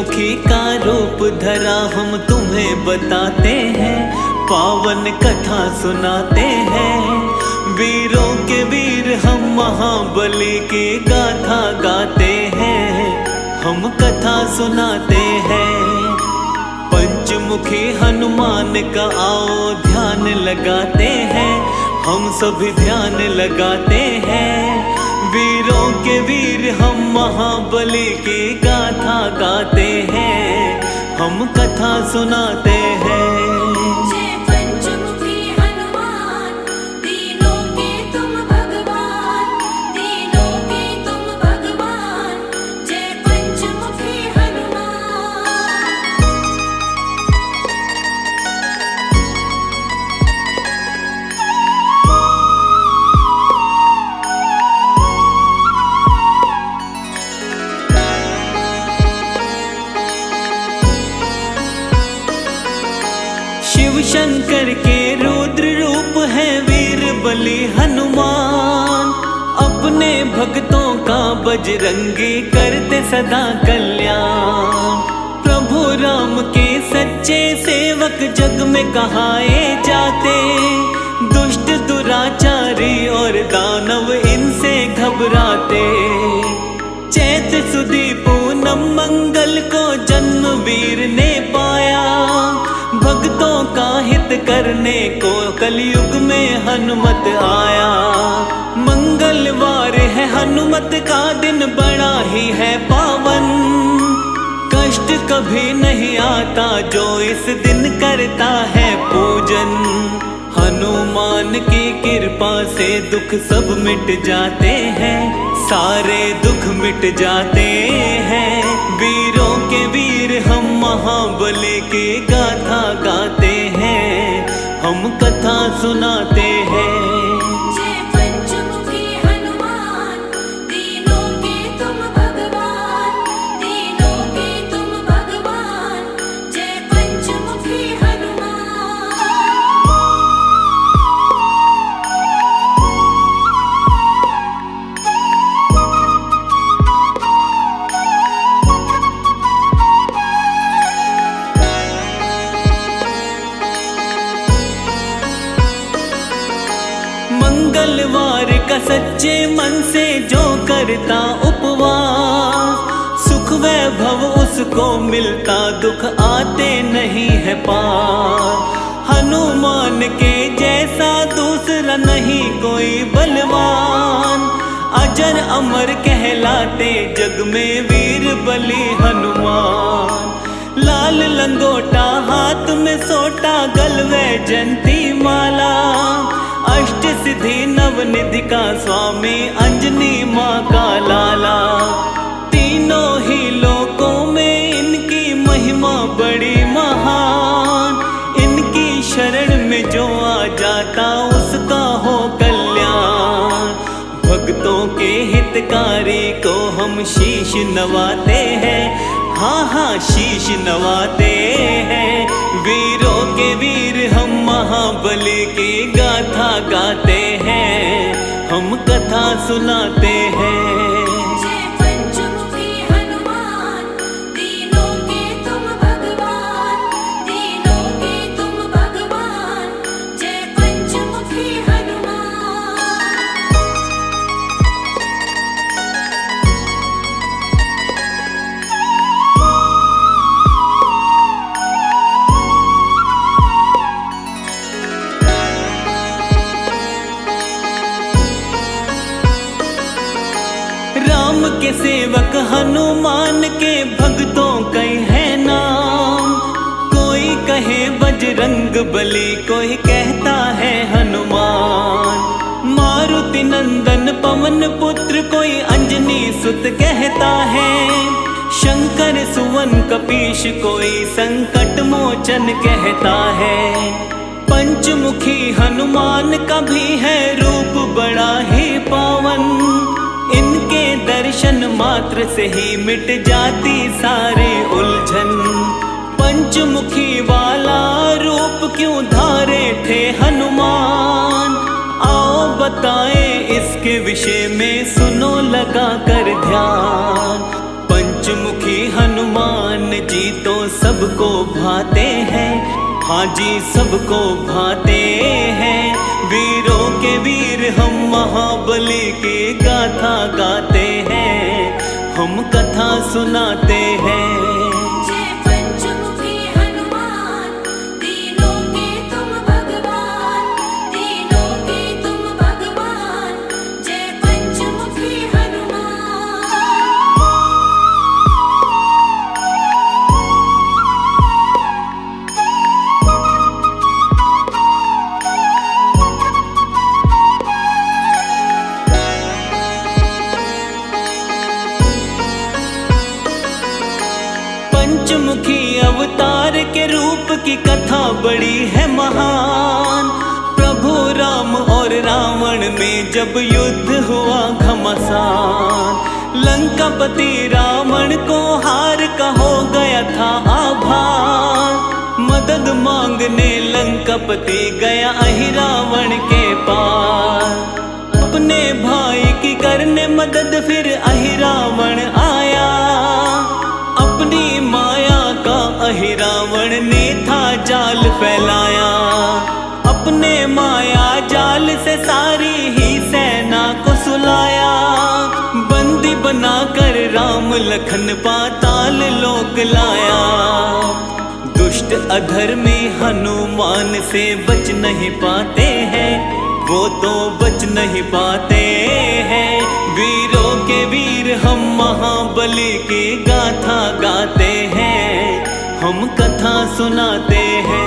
पंचमुखी का रूप धरा हम तुम्हें बताते हैं, पावन कथा सुनाते हैं। वीरों के वीर हम महाबली की गाथा गाते हैं, हम कथा सुनाते हैं। पंचमुखी हनुमान का आओ ध्यान लगाते हैं, हम सभी ध्यान लगाते हैं। वीरों के वीर हम महाबली की गाथा गाते हैं, हम कथा सुनाते हैं। शिव शंकर के रुद्र रूप है वीर बली हनुमान, अपने भक्तों का बजरंगी करते सदा कल्याण। प्रभु राम के सच्चे सेवक जग में कहाए जाते, दुष्ट दुराचारी और दानव इनसे घबराते। चैत सुदी पूनम मंगल को जन्म वीर ने पाया, भक्तों का हित करने को कलयुग में हनुमत आया। मंगलवार है हनुमत का दिन बड़ा ही है पावन, कष्ट कभी नहीं आता जो इस दिन करता है पूजन। हनुमान की कृपा से दुख सब मिट जाते हैं, सारे दुख मिट जाते हैं। वीरों के वीर हम महाबली की गाथा गाते हैं, हम कथा सुनाते हैं। मंगलवार का सच्चे मन से जो करता उपवास, सुख वैभव उसको मिलता, दुख आते नहीं है पार। हनुमान के जैसा दूसरा नहीं कोई बलवान, अजर अमर कहलाते जग में वीर बली हनुमान। लाल लंगोटा हाथ में सोटा, गलवे जंती माला, अष्ट सिद्धि नवनिधि का स्वामी, अंजनी माँ का लाला। तीनों ही लोकों में इनकी महिमा बड़ी महान, इनकी शरण में जो आ जाता उसका हो कल्याण। भक्तों के हितकारी को हम शीश नवाते हैं, हाँ हाँ शीश नवाते हैं। वीरों के वीर हम महाबली की गाथा गाते हैं, हम कथा सुनाते हैं। राम के सेवक हनुमान के भक्तों कई है नाम, कोई कहे बजरंग बली, कोई कहता है हनुमान। मारुति नंदन पवन पुत्र, कोई अंजनी सुत कहता है। शंकर सुवन कपीश, कोई संकट मोचन कहता है। पंचमुखी हनुमान का भी है रूप बड़ा ही पावन, इनके दर्शन मात्र से ही मिट जाती सारे उलझन। पंचमुखी वाला रूप क्यों धारे थे हनुमान, आओ बताएं इसके विषय में, सुनो लगा कर ध्यान। पंचमुखी हनुमान जी तो सबको भाते हैं, हाँ जी सबको भाते हैं। वीरों के वीर हम महाबली की गाथा गाते हैं, हम कथा सुनाते हैं। पंचमुखी अवतार के रूप की कथा बड़ी है महान। प्रभु राम और रावण में जब युद्ध हुआ घमासान, लंकापति रावण को हार का हो गया था आभार। मदद मांगने लंकापति गया अहिरावण के पार, अपने भाई की करने मदद फिर अहिरावण आया। अपनी माया का अहिरावण ने था जाल फैलाया, अपने माया जाल से सारी ही सेना को सुलाया। बंदी बनाकर राम लखन पाताल लोक लाया, दुष्ट अधर्मी हनुमान से बच नहीं पाते हैं, वो तो बच नहीं पाते हैं। वीरों के वीर हम महाबली की गाथा गाते हैं, हम कथा सुनाते हैं।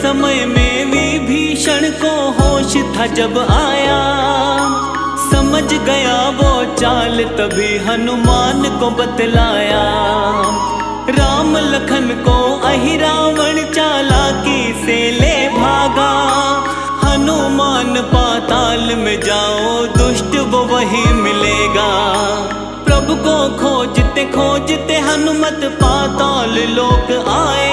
समय में विभीषण को होश था जब आया, समझ गया वो चाल तभी हनुमान को बतलाया। राम लखन को अहिरावण चालाकी से ले भागा, हनुमान पाताल में जाओ दुष्ट वो वही मिलेगा। प्रभु को खोजते खोजते हनुमत पाताल लोक आए,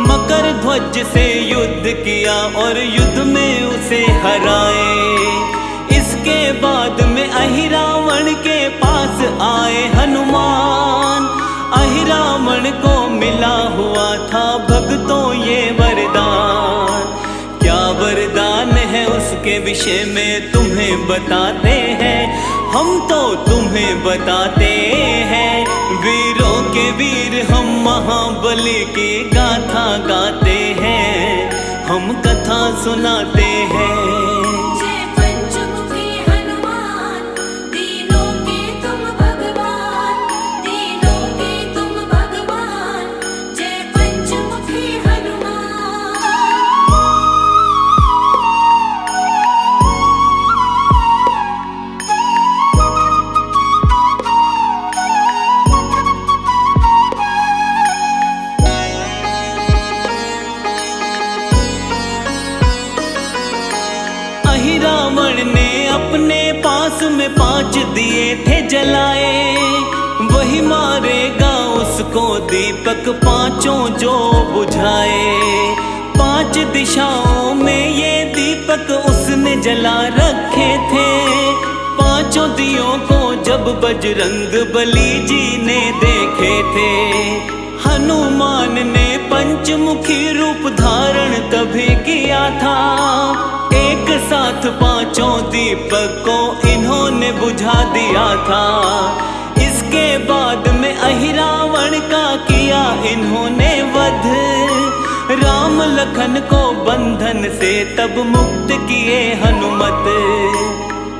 मकर ध्वज से युद्ध किया और युद्ध में उसे हराए। इसके बाद में अहिरावण के पास आए हनुमान, अहिरावण को मिला हुआ था भक्तों ये वरदान। क्या वरदान है उसके विषय में तुम्हें बताते हैं, हम तो तुम्हें बताते हैं। वीरों के वीर हम महाबली की गाथा गाते हैं, हम कथा सुनाते हैं। अहिरावण ने अपने पास में 5 दिए थे जलाए, वही मारेगा उसको दीपक पांचों जो बुझाए। 5 दिशाओं में ये दीपक उसने जला रखे थे, पांचों दियों को जब बजरंग बली जी ने देखे थे। हनुमान ने पंचमुखी रूप धारण तभी किया था, एक साथ 5 दीपक को इन्होंने बुझा दिया था। इसके बाद में अहिरावण का किया इन्होंने वध, राम लखन को बंधन से तब मुक्त किए हनुमत।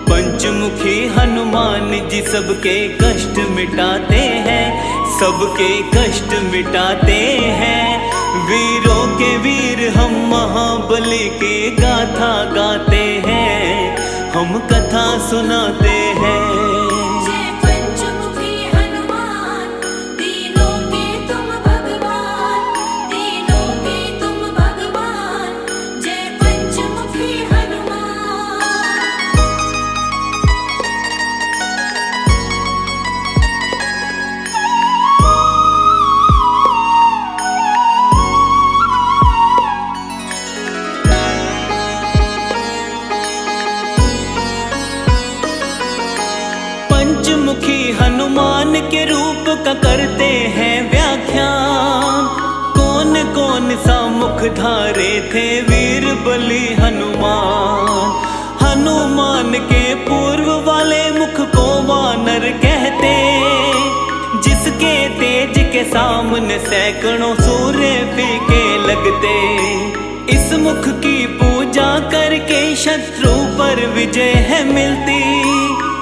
पंचमुखी हनुमान जी सबके कष्ट मिटाते हैं, सबके कष्ट मिटाते हैं। वीरों के वीर हम महाबली की गाथा गाते हैं, हम कथा सुनाते हैं। जय पंचमुखी हनुमान धारे थे वीर बलि हनुमान। हनुमान के पूर्व वाले मुख को वानर कहते, जिसके तेज के सामने सैकड़ों सूर्य फीके लगते। इस मुख की पूजा करके शत्रु पर विजय है मिलती।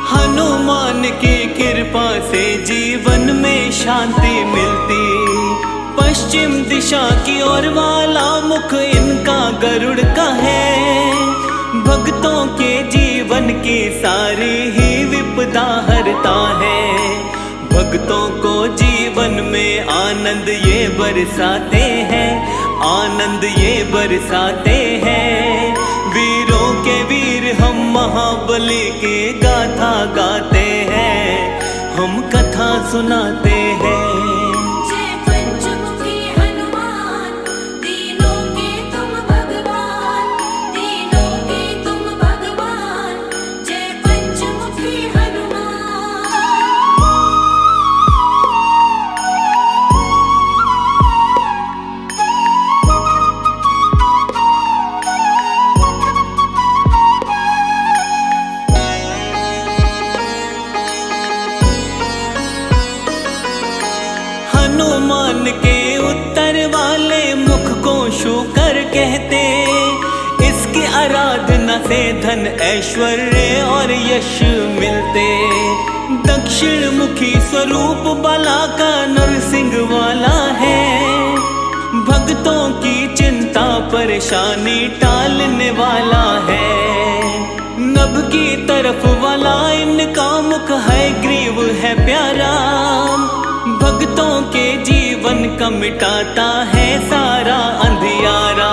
हनुमान की कृपा से जीवन में शांति मिलती। पश्चिम दिशा की ओर वाला मुख इनका गरुड़ का है। भक्तों के जीवन की सारी ही विपदा हरता है। भक्तों को जीवन में आनंद ये बरसाते हैं, आनंद ये बरसाते हैं। वीरों के वीर हम महाबली की गाथा गाते हैं, हम कथा सुनाते हैं। हनुमान के उत्तर वाले मुख को शूकर कहते। इसकी आराधना से धन ऐश्वर्य और यश मिलते। दक्षिण मुखी स्वरूप बाला का नरसिंह वाला है। भक्तों की चिंता परेशानी टालने वाला है। नभ की तरफ वाला इनका मुख है, ग्रीव है प्यारा। भक्तों के जीवन का मिटाता है सारा अंधियारा।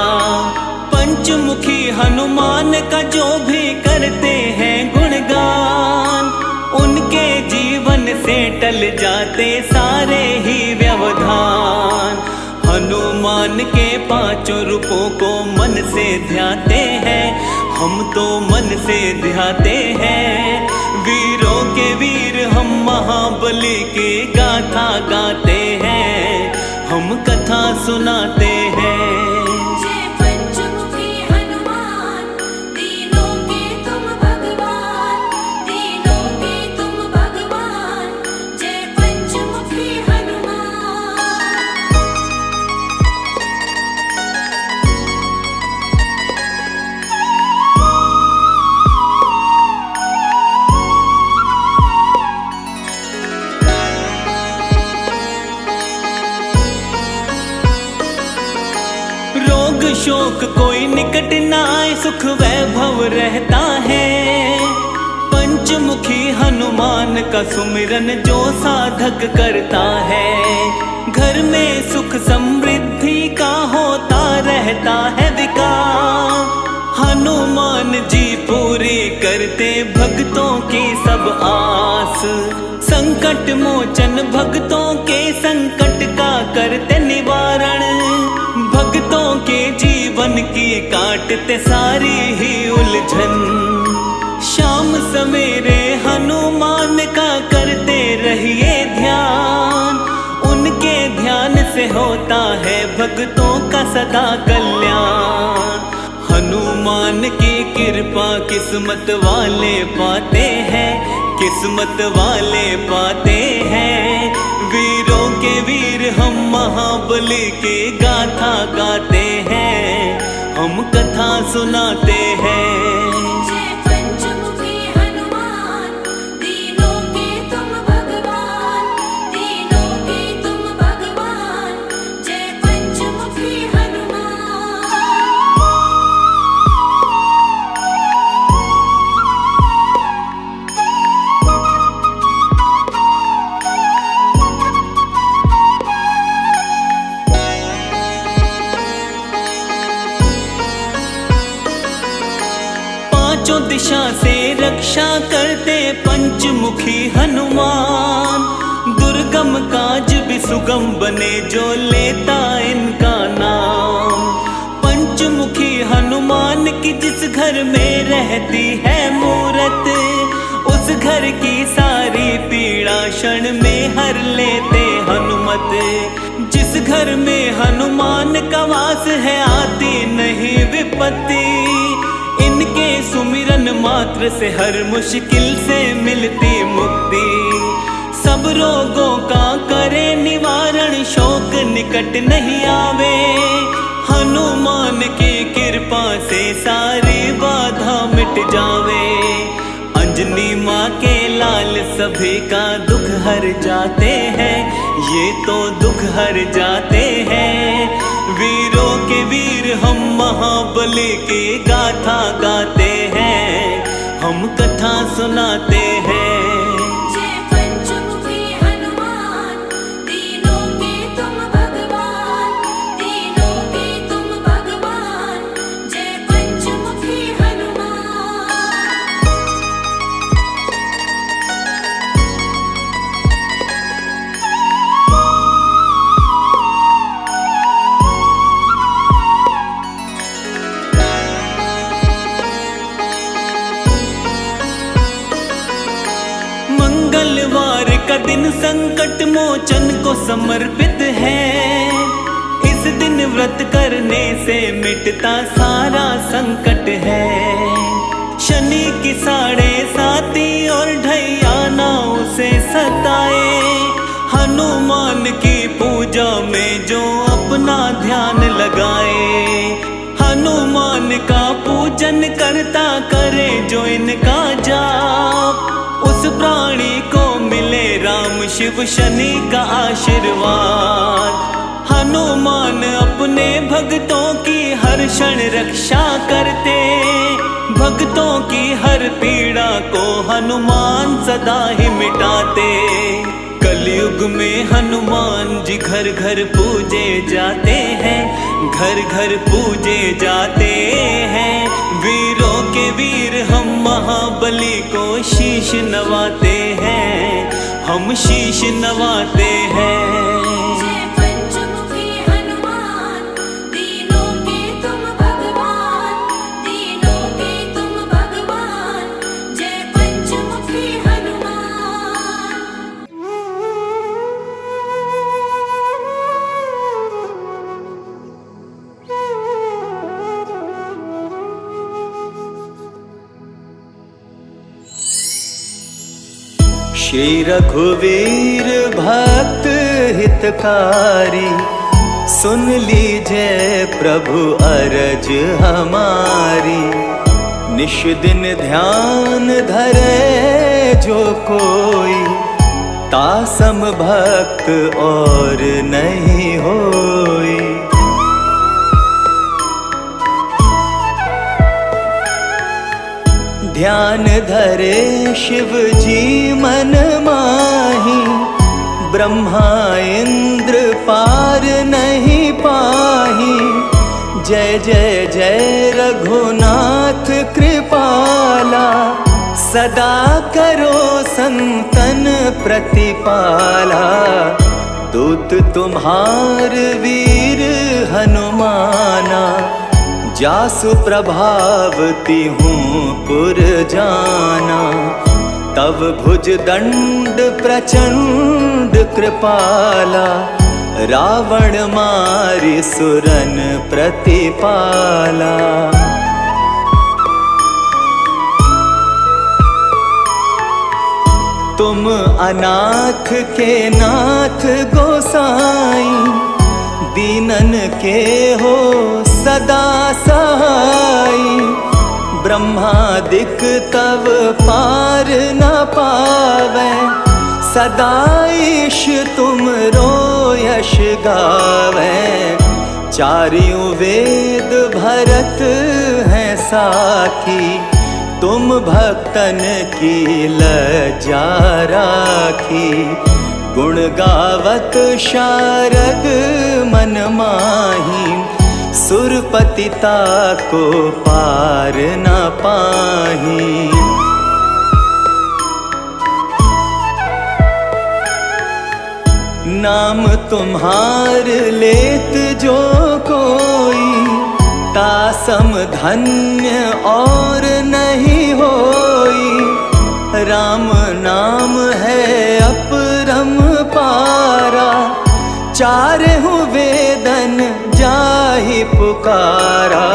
पंचमुखी हनुमान का जो भी करते हैं गुणगान, उनके जीवन से टल जाते सारे ही व्यवधान। हनुमान के पांचों रूपों को मन से ध्याते हैं, हम तो मन से ध्याते हैं। वीरों के वीर हम महाबली की गाथा गाते हैं, हम कथा सुनाते हैं। शोक कोई निकट न आए, सुख वैभव रहता है। पंचमुखी हनुमान का सुमिरन जो साधक करता है, घर में सुख समृद्धि का होता रहता है विकास। हनुमान जी पूरी करते भक्तों की सब आस। संकट मोचन भक्तों के संकट का करते निवारण। भक्तों के जीवन की काटते सारी ही उलझन। शाम सवेरे हनुमान का करते रहिए ध्यान। उनके ध्यान से होता है भक्तों का सदा कल्याण। हनुमान की कृपा किस्मत वाले पाते हैं, किस्मत वाले पाते हैं। वीरों के वीर हम महाबली की गाथा गाते हैं, हम कथा सुनाते हैं। पांचों दिशा से रक्षा करते पंचमुखी हनुमान। दुर्गम काज भी सुगम बने जो लेता इनका नाम। पंचमुखी हनुमान की जिस घर में रहती है मूरत, उस घर की सारी पीड़ा क्षण में हर लेते हनुमत। जिस घर में हनुमान का वास है, आती नहीं विपत्ति। इनके सुमिरन मात्र से हर मुश्किल से मिलती मुक्ति। सब रोगों का करे निवारण, शोक निकट नहीं आवे। हनुमान की कृपा से सारी बाधा मिट जावे। अंजनी माँ के लाल सभी का दुख हर जाते हैं, ये तो दुख हर जाते हैं। वीरों के वीर हम महाबली की गाथा गाते हैं, हम कथा सुनाते हैं। मंगलवार का दिन संकट मोचन को समर्पित है। इस दिन व्रत करने से मिटता सारा संकट है। शनि की 7.5 और ढैया ना उसे सताए। हनुमान की पूजा में जो अपना ध्यान लगाए, हनुमान का पूजन करता करे जो इनका जाप, उस प्राणी को मिले राम शिव शनि का आशीर्वाद। हनुमान अपने भक्तों की हर क्षण रक्षा करते, भक्तों की हर पीड़ा को हनुमान सदा ही मिटाते। कलयुग में हनुमान जी घर घर पूजे जाते हैं, घर घर पूजे जाते हैं। वीरों के वीर हम महाबली को शीश नवाते हैं, हम शीश नवाते हैं। श्री रघुवीर भक्त हितकारी, सुन लीजिए प्रभु अरज हमारी। निश दिन ध्यान धरे जो कोई, तासम भक्त और नहीं होई। ध्यान धरे शिव जी मन माही, ब्रह्मा इंद्र पार नहीं पाही। जय जय जय रघुनाथ कृपाला, सदा करो संतन प्रतिपाला। दूत तुम्हार वीर हनुमाना, जासु प्रभावती हूँ पुर जाना। तव भुज दंड प्रचंड कृपाला, रावण मारि सुरन प्रतिपाला। तुम अनाथ के नाथ गोसाई, दीनन के हो सदा सहाई। ब्रह्मादिक तव पार न पावै, सदा ईश तुमरो यश गावै। चारियों वेद भरत हैं साखी, तुम भक्तन की लज्जा राखी। गुण गावत शारद मन माही, सुरपतिता को पार न पाही। नाम तुम्हार लेत जो कोई, तासम धन्य और नहीं होई। राम नाम है अपरम पारा, चारहु वेद पुकारा,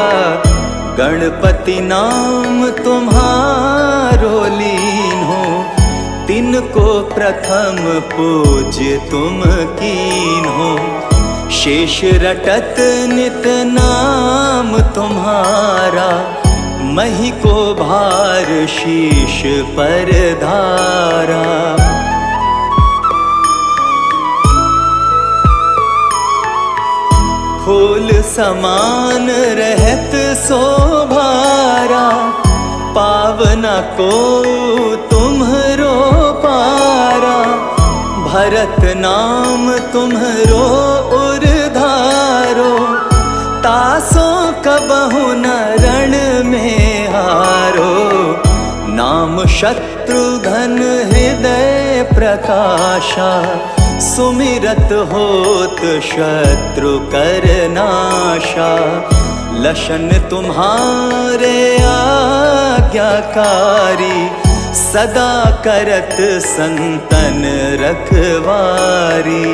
गणपति नाम तुम्हारो लीन हो, तिनको प्रथम पूज्य तुम कीन हो। शेष रटत नित नाम तुम्हारा, मही को भार शीश पर धारा। फूल समान रहत शोभारा, पावना को तुम्हरो पारा। भरत नाम तुम्हरो उर्धारो, तासो कबहु न रण में हारो। नाम शत्रुघ्न हृदय प्रकाशा, सुमिरत होत शत्रु कर नाशा। लशन तुम्हारे आज्ञाकारी, सदा करत संतन रखवारी।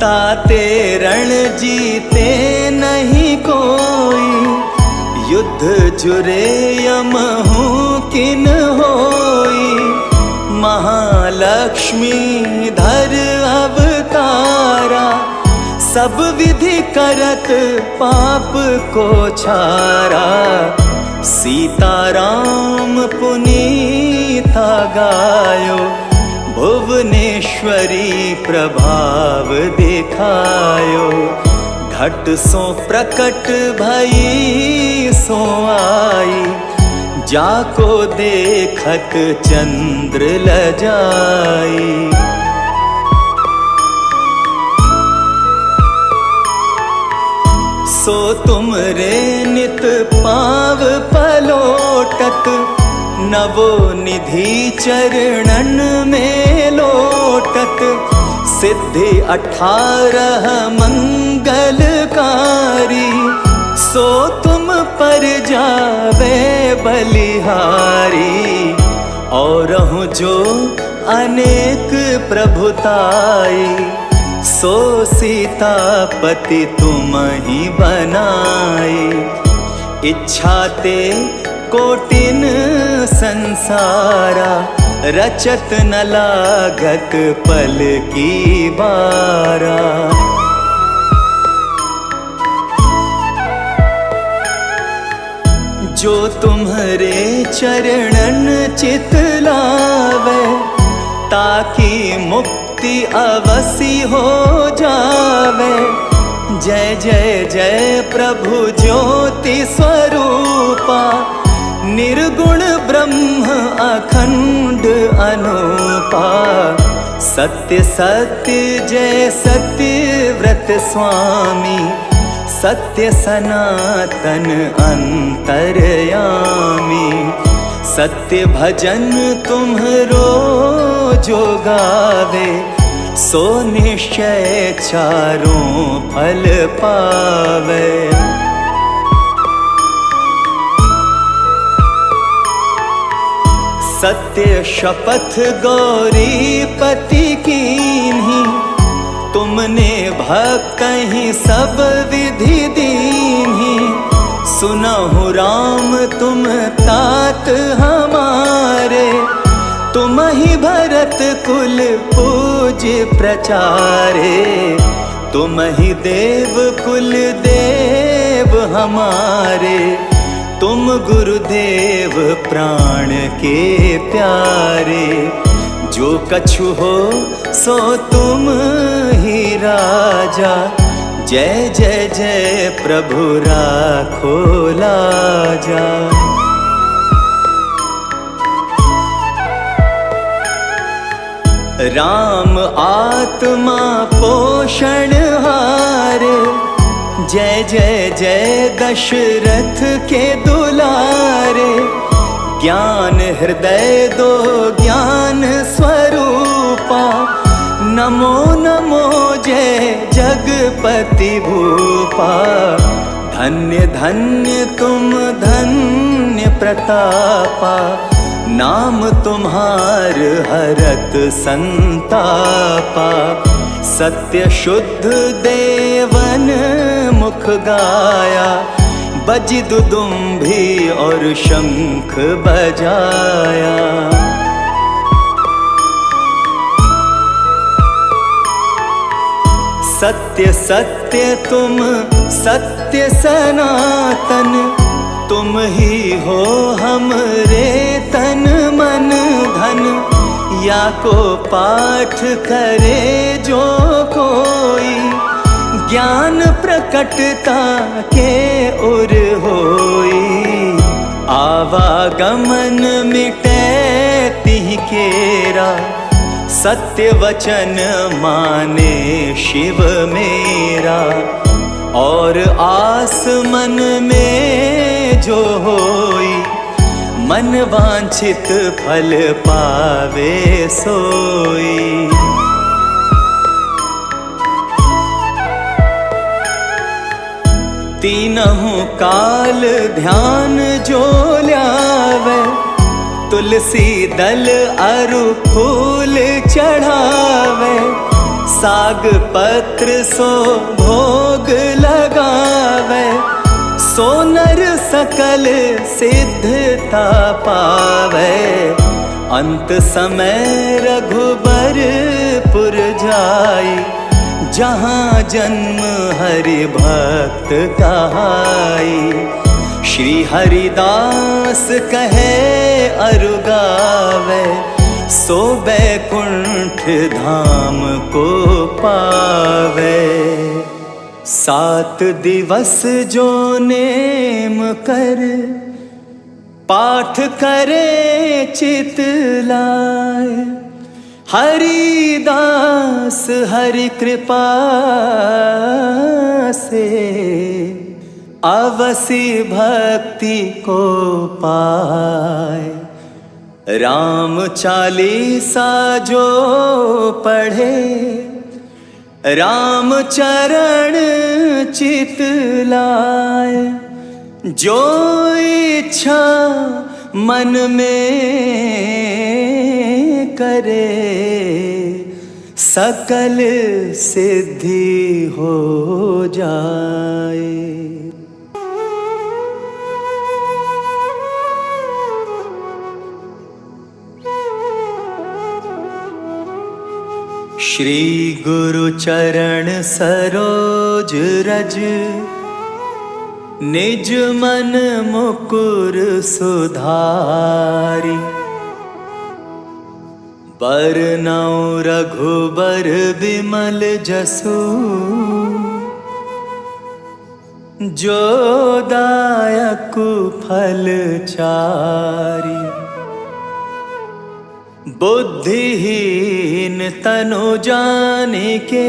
ताते रण जीते नहीं कोई, युद्ध जुरे यमहु किन होई। महालक्ष्मी धर अवतारा, सब विधि करत पाप को छारा। सीताराम पुनीता गायो, भुवनेश्वरी प्रभाव दिखायो। घट सो प्रकट भई सो आई, जाको देखत चंद्र लजाई। सो तुम रे नित पाव पलोटत, नवो निधि चरणन में लोटत। सिद्धि 18 मंगलकारी, सो तुम पर जावे बलिहारी। और जो अनेक प्रभुताई, सो सीतापति तुम ही बनाई। इच्छा ते कोटिन संसारा, रचत न लागत पल की बारा। जो तुम्हारे चरणन चित लावे, ताकि मुक्ति अवसी हो जावे। जय जय जय प्रभु ज्योति स्वरूपा, निर्गुण ब्रह्म अखंड अनूपा। सत्य सत्य जय सत्य व्रत स्वामी, सत्य सनातन अंतर्यामी। सत्य भजन तुम्हरो जो गावे, सो निश्चय चारों फल पावे। सत्य शपथ गौरीपति कीन्ही, तुमने भक्त ही सब विधि दीन्ही। सुनहु राम तुम तात हमारे, तुम ही भरत कुल पूज्य प्रचारे। तुम ही देव कुल देव हमारे, तुम गुरुदेव प्राण के प्यारे। जो कछु हो सो तुम ही राजा, जय जय जय प्रभु राखो लाजा। राम आत्मा पोषण हारे, जय जय जय दशरथ के दुलारे। ज्ञान हृदय दो ज्ञान स्वरूपा, नमो नमो जय जगपति भूपा। धन्य धन्य तुम धन्य प्रतापा, नाम तुम्हार हरत संतापा। सत्य शुद्ध देवन मुख गाया, बजी दुदुम्भी और शंख बजाया। सत्य सत्य तुम सत्य सनातन, तुम ही हो हमरे तन मन धन। या को पाठ करे जो कोई, ज्ञान प्रकटता के उर होई। आवागमन मिटे तिह केरा, सत्य वचन माने शिव मेरा। और आस मन में जो होई, मन वांछित फल पावे सोई। तीनहु काल ध्यान जो ल्यावे, तुलसी दल अरु फूल चढ़ावे। साग पत्र सो भोग लगावे, सोनर सकल सिद्धता पावे। अंत समय रघुबरपुर जाई, जहाँ जन्म हरि भक्त कहाई। श्री हरिदास कहे अरु गावे, सो बैकुंठ धाम को पावे। 7 दिवस जो नेम कर, पाठ करे चित लाए। हरिदास हरि कृपा से, अवसि भक्ति को पाए। राम चालीसा जो पढ़े, राम चरण चित लाए। जो इच्छा मन में करे, सकल सिद्धि हो जाए। श्री गुरु चरण सरोज रज, निज मन मुकुर सुधारी। बरनउँ रघुबर बिमल जसु, जो दायकु फल चारी। बुद्धिहीन तनु जानिके,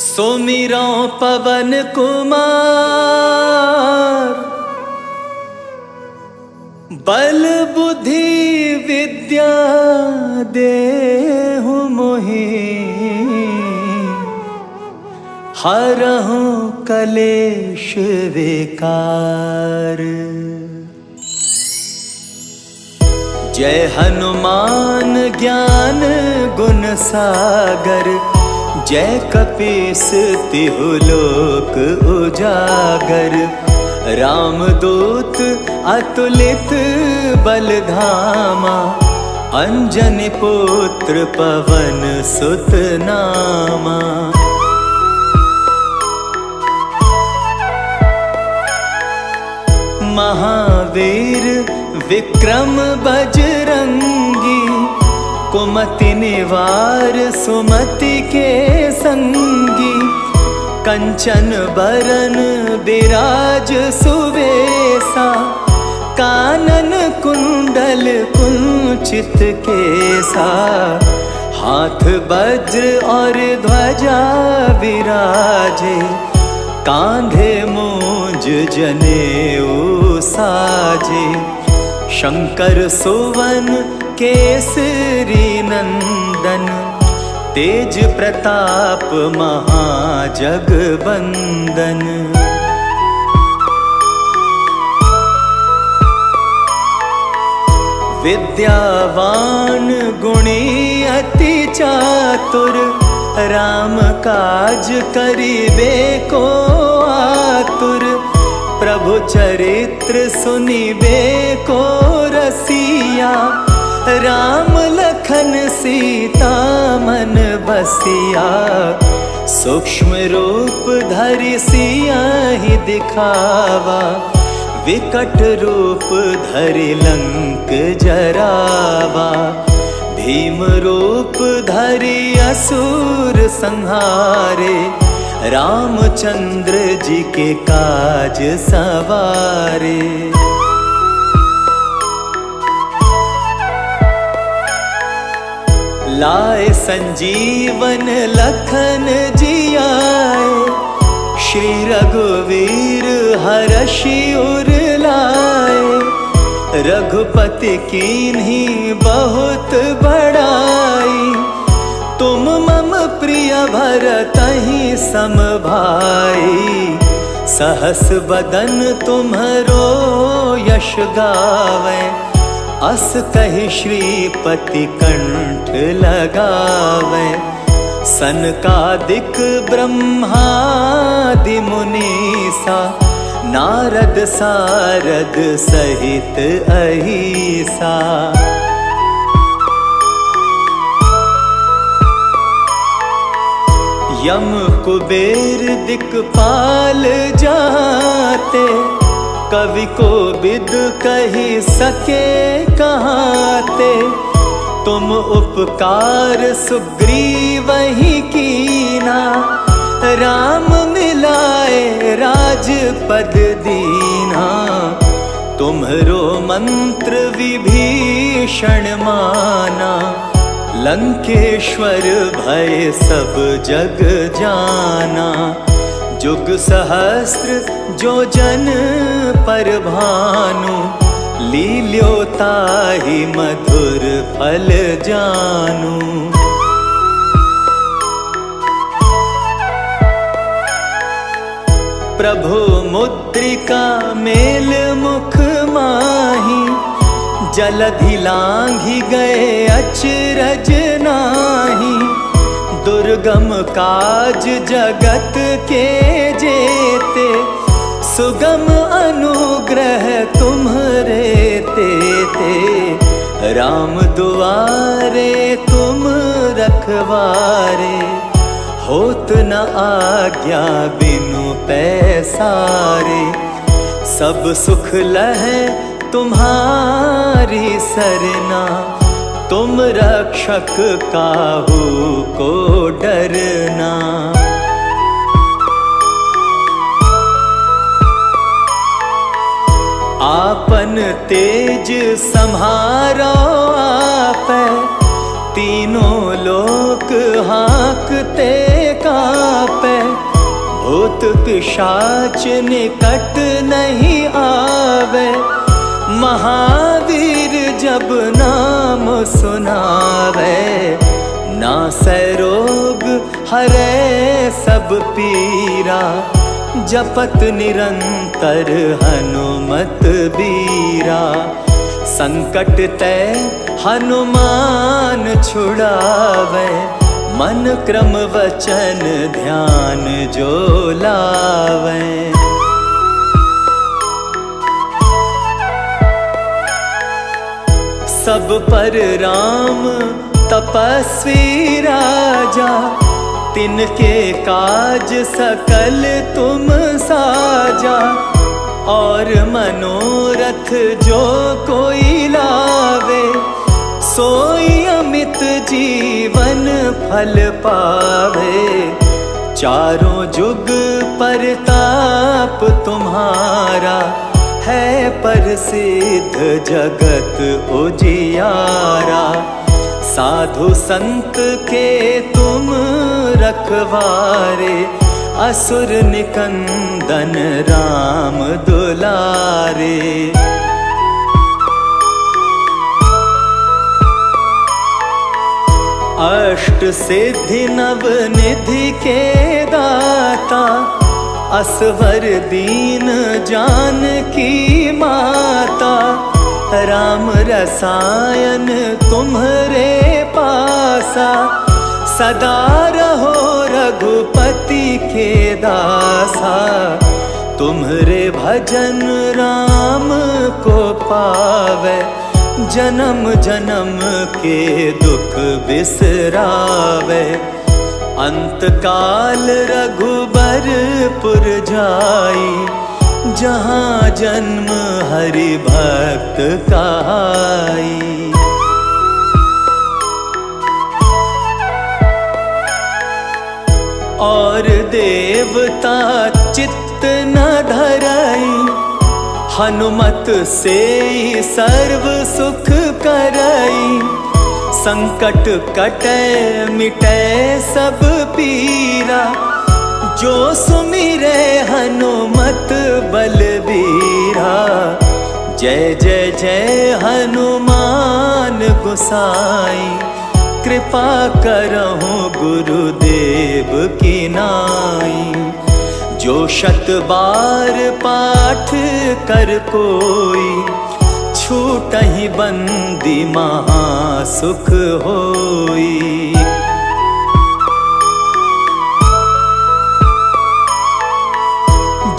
सुमिरौ पवन कुमार। बल बुद्धि विद्या देहु मोहि, हरहु कलेश विकार। जय हनुमान ज्ञान गुण सागर, जय कपीस तिहु लोक उजागर। रामदूत अतुलित बल धामा, अंजनी पुत्र पवन सुत नामा। महावीर विक्रम बजरंगी, कुमति निवार सुमति के संगी। कंचन बरन बिराज सुवेसा, कानन कुंडल कुंचित केसा। हाथ वज्र और ध्वजा विराजे, कांधे मूंज जनेऊ साजे। शंकर सुवन केसरी नंदन, तेज प्रताप महाजगबंदन। विद्यावान गुणी अति चातुर, राम काज करिबे को आतुर। प्रभु चरित्र सुनिबे को रसिया, राम लखन सीता मन बसिया। सूक्ष्म रूप धरि सियाहि दिखावा, विकट रूप धरि लंक जरावा। भीम रूप धरि असुर संहारे, रामचंद्र जी के काज सवारे। लाए संजीवन लखन जियाए, श्री रघुवीर हरषि उर लाए। रघुपति कीन्ही बहुत बड़ाई, तुम मम प्रिय भरतहि सम भाई। सहस बदन तुम्हरो यश गावै, अस कहि श्रीपति कंठ लगावै। सनकादिक ब्रह्मादि मुनीसा, नारद सारद सहित अहिसा। यम कुबेर दिक्पाल जाते, कवि को बिद कही सके कहाते। तुम उपकार सुग्रीवहि कीना, राम मिलाए राजपद दीना। तुम्हरो मंत्र विभीषण माना, लंकेश्वर भय सब जग जाना। जुग सहस्त्र जो जन पर भानु, लील्योताहि मधुर फल जानु। प्रभु मुद्रिका मेल मुख माही, जलधि लांघि गए अचरज नाही। दुर्गम काज जगत के जेते, सुगम अनुग्रह तुम्हरे तेते। राम दुआरे तुम रखवारे, होत न आज्ञा बिनु पैसारे। सब सुख लहै तुम्हारी सरना, तुम रक्षक काहू को डरना। आपन तेज सम्हारो आपै, तीनों लोक हाँकते कापै। भूत पिशाच निकट नहीं आवे, महावीर जब नाम सुनावे। नासै रोग हरै सब पीरा, जपत निरंतर हनुमत बीरा। संकट ते हनुमान छुड़ावे, मन क्रम वचन ध्यान जो लावे। सब पर राम तपस्वी राजा, तिनके काज सकल तुम साजा। और मनोरथ जो कोई लावे, सोई अमित जीवन फल पावे। चारों जुग परताप तुम्हारा, है प्रसिद्ध जगत उजियारा। साधु संत के तुम रखवारे, असुर निकंदन राम दुलारे। अष्ट सिद्धि नव निधि के दाता, असवर दीन जानकी माता। राम राम रसायन तुम्हरे पासा, सदा रहो रघुपति के दासा। तुम्हरे भजन राम को पावे, जन्म जन्म के दुख बिसरावे। अंत काल रघुबरपुर जाई, जहाँ जन्म हरि भक्त कहाई। और देवता चित्त न धरई, हनुमत से सर्व सुख करई। संकट कटे मिटे सब पीरा, जो सुमिरे हनुमत बलबीरा। जय जय जय हनुमान गोसाई, कृपा करहु गुरुदेव की नाई। जो 100 बार पाठ कर कोई, छूटहि बंदी महा सुख होई।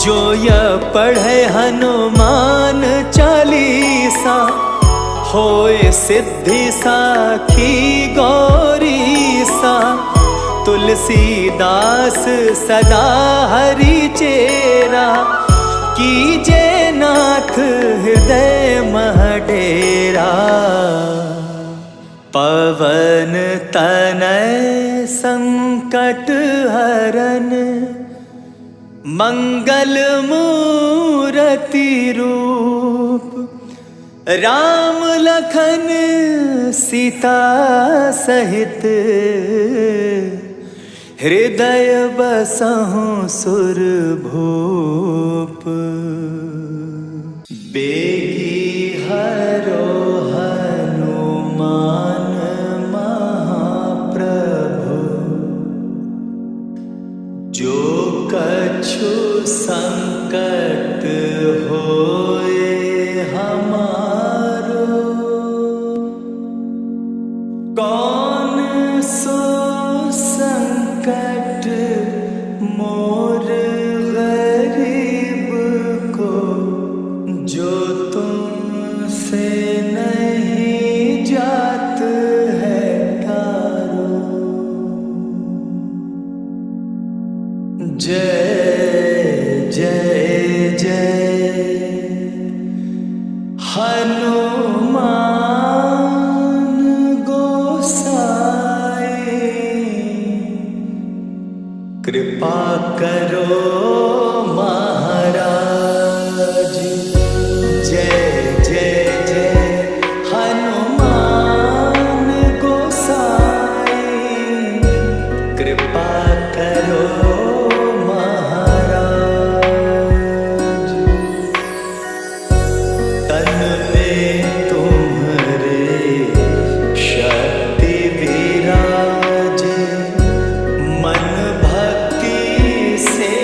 जो यह पढ़े हनुमान चालीसा, होए सिद्धि साखी गौरीसा। तुलसीदास सदा हरि चेरा, कीजे नाथ हृदय मह डेरा। पवन तनय संकट हरन, मंगल मूरति रूप। राम लखन सीता सहित, हृदय बसहु सुरभूप। बेगी हरो हनुमान महाप्रभु, जो कछु संकट होए हमारो। कौन सो संकट मोर गरीब को, जो तुमसे नहीं जात है टारो। जय जय जय हनुमान गोसाई, कृपा करो महाराज। जय जय जय हनुमान गोसाई, कृपा करो महाराज। तन में तुम्हारे शक्ति विराजे, मन भक्ति से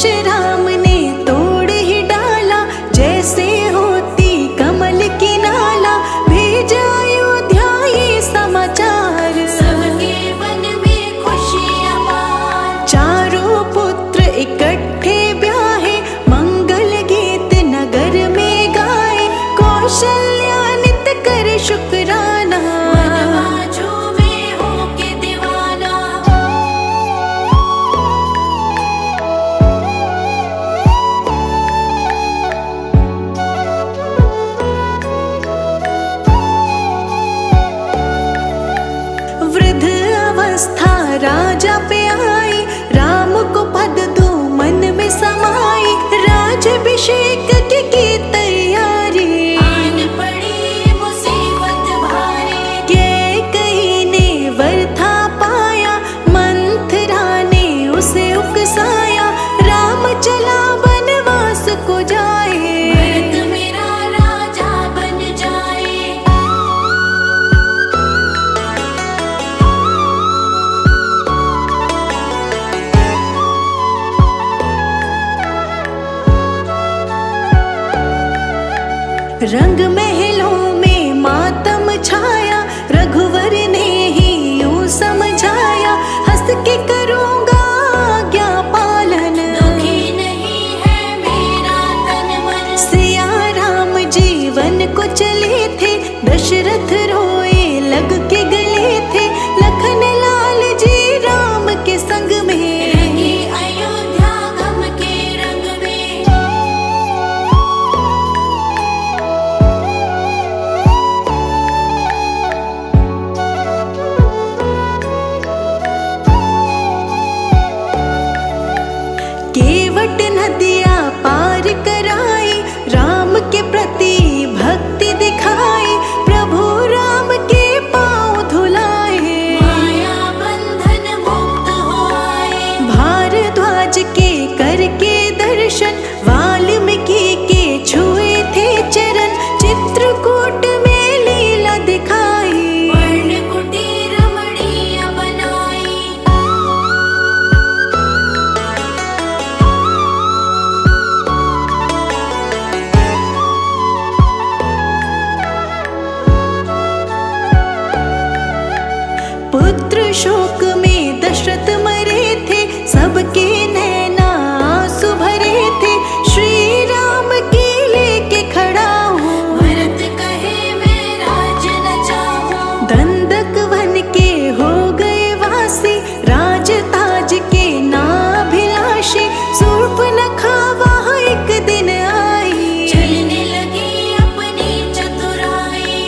राम ने तोड़ ही डाला, जैसे होती कमल की नाला। भेजा अयोध्या ये समाचार, सबके मन में खुशियाँ पार। चारों पुत्र इकट्ठे ब्याहे, मंगल गीत नगर में गाए। कौशल्या नित करे शुक्राना, बाजू में होके दीवाना। वृद्ध अवस्था राजा पे आई, राम को पद दो मन में समाई। राजाभिषेक की तैयारी, आन पड़ी मुसीबत भारी। कैकेयी ने वर था पाया, मंथरा ने उसे उकसाया। राम चला वनवास को जाए, भरत मेरा राजा बन जाए। रंग महलों में मातम छाया, रघुवर ने ही यूं समझाया। हंस के करूँगा आज्ञा पालन, दुखी नहीं है मेरा तन मन। सिया राम जीवन को चले थे, दशरथ रोए लग के गले थे। लखन लाल जी राम के संग में, रंगी अयोध्या गम के रंग में। केवट नदियाँ पार कराई, राम के प्रति भक्ति दिखाई। प्रभु राम के पाँव धुलाए, माया बंधन मुक्त हो आए। भारद्वाज के करके दर्शन, वाल्मीकि के छुए थे चरण। चित्रकूट में लीला दिखाई, वर्ण कुटीर रमणीय बनाई। पुत्र शोक में दशरथ मरे थे, सबके नैना आंसू भरे थे। श्री राम की लेके खड़ा हूँ, भरत कहे मैं राज न चाहूं। दंडक वन के हो गए वासी, राज ताज के नाभिलाषी। शूर्पणखा वहाँ एक दिन आई, चलने लगी अपनी चतुराई।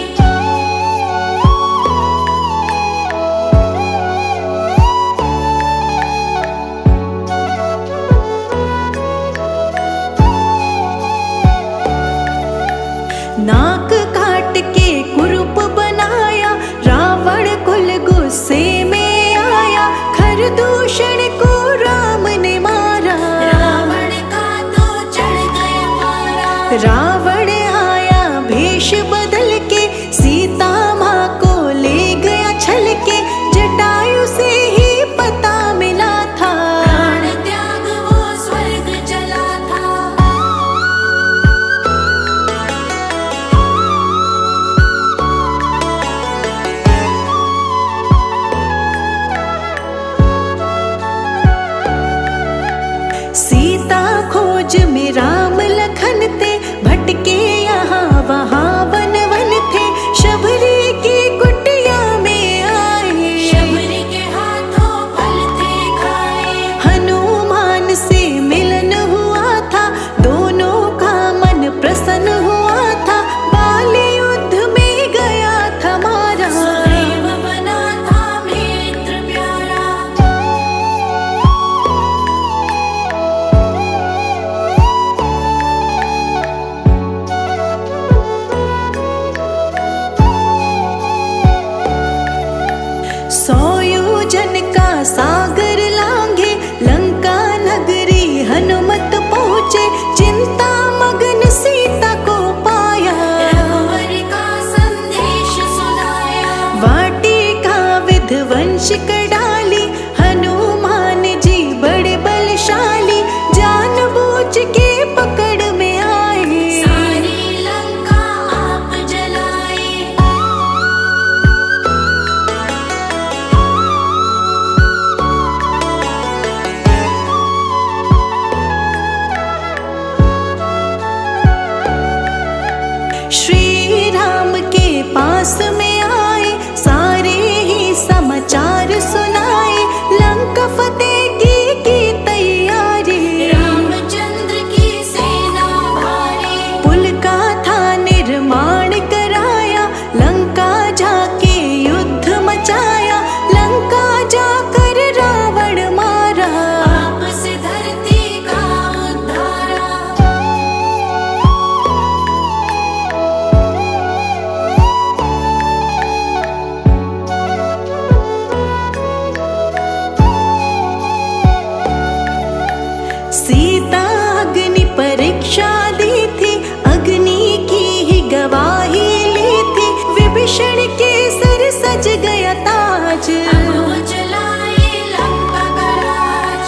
नाक काट के कुरूप बनाया, रावण कुल गुस्से में आया। खरदूषण को राम ने मारा, रावण का तो चढ़ गया पारा। रावण आया भेष बदल के, सीता माँ को ले गया छल के। जटायु से ही पता मिला था, प्राण त्याग वो स्वर्ग चला था। सीता खोज में राम लखन ते, भटके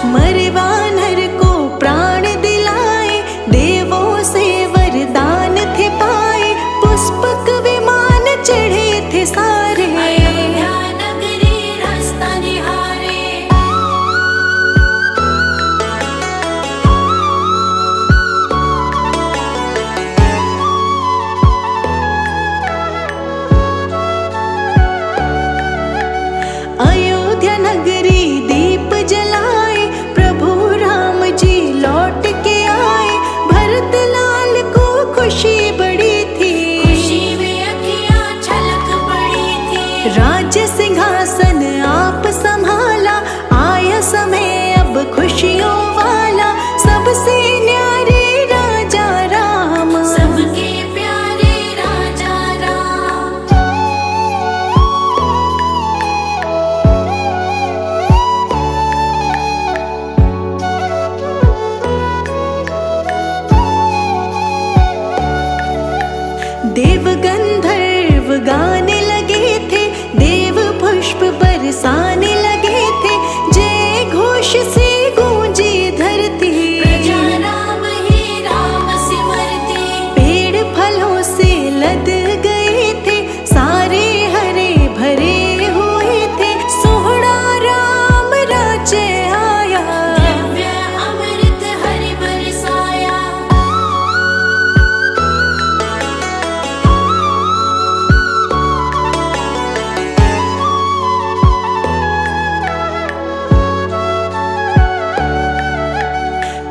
मरे वानर को प्राण दिलाए, देवों से वरदान थे पाए, पुष्पक विमान चढ़े थे सारे। अयोध्या नगरी रास्ता निहारे। अयोध्या नगरी दीप जलाए, प्रभु राम जी लौट के आए, भरत लाल को खुशी बड़ी थी, खुशी में अखियाँ छलक पड़ी थी। राज्य सिंहासन आप संभाला, आया समय अब खुशियों वाला, सबसे न्यारे राजा राम, सबके प्यारे राजा राम। देव गंधर्व गाने लगे थे, देव पुष्प बरसाने लगे थे, जय घोष से गूंजी धरती, प्रजा राम ही राम सिमरती। पेड़ फलों से लद गए थे, सारे हरे भरे हुए थे, सोहरा राम राज्य आया, दिव्य अमृत हरि बरसाया।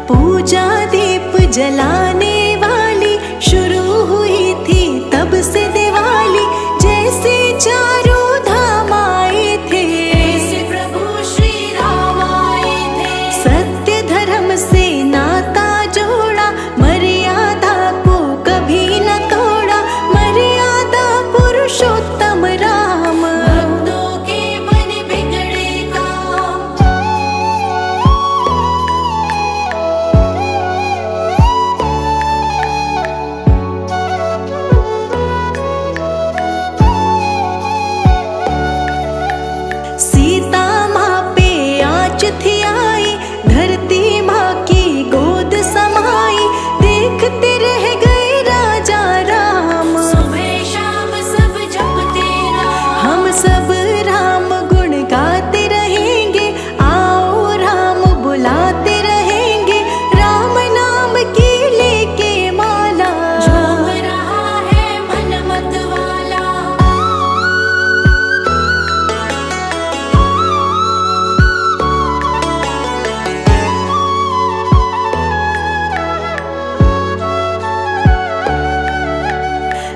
पूजा दीप जलाने वाली शुरू हुई थी तब से दिवाली, जैसे चारों धाम आए थे, ऐसे प्रभु श्री राम आए थे। सत्य धर्म से नाता जोड़ा, मर्यादा को कभी न तोड़ा, मर्यादा पुरुषोत्तम राम, भक्तों के मन बिगड़े काम। सीता माँ पे आँच थी आई, धरती माँ की गोद समाई, देखते रह गए राजा राम, सुबह शाम सब जपते राम। हम सब राम गुण गाते रहेंगे, आओ राम बुलाते रहेंगे, राम नाम की लेके माला, झूम रहा है मन मत वाला।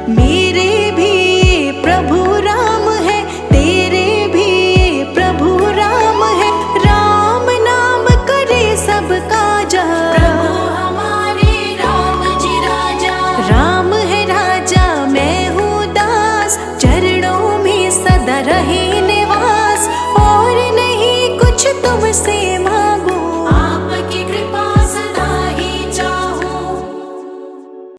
मेरे भी ये प्रभु राम है, तेरे भी ये प्रभु राम है, राम नाम करे सब काजा, प्रभु हमारे राम जी राजा। राम है राजा मैं हूँ दास, चरणों में सदा रहे निवास, और नहीं कुछ तुमसे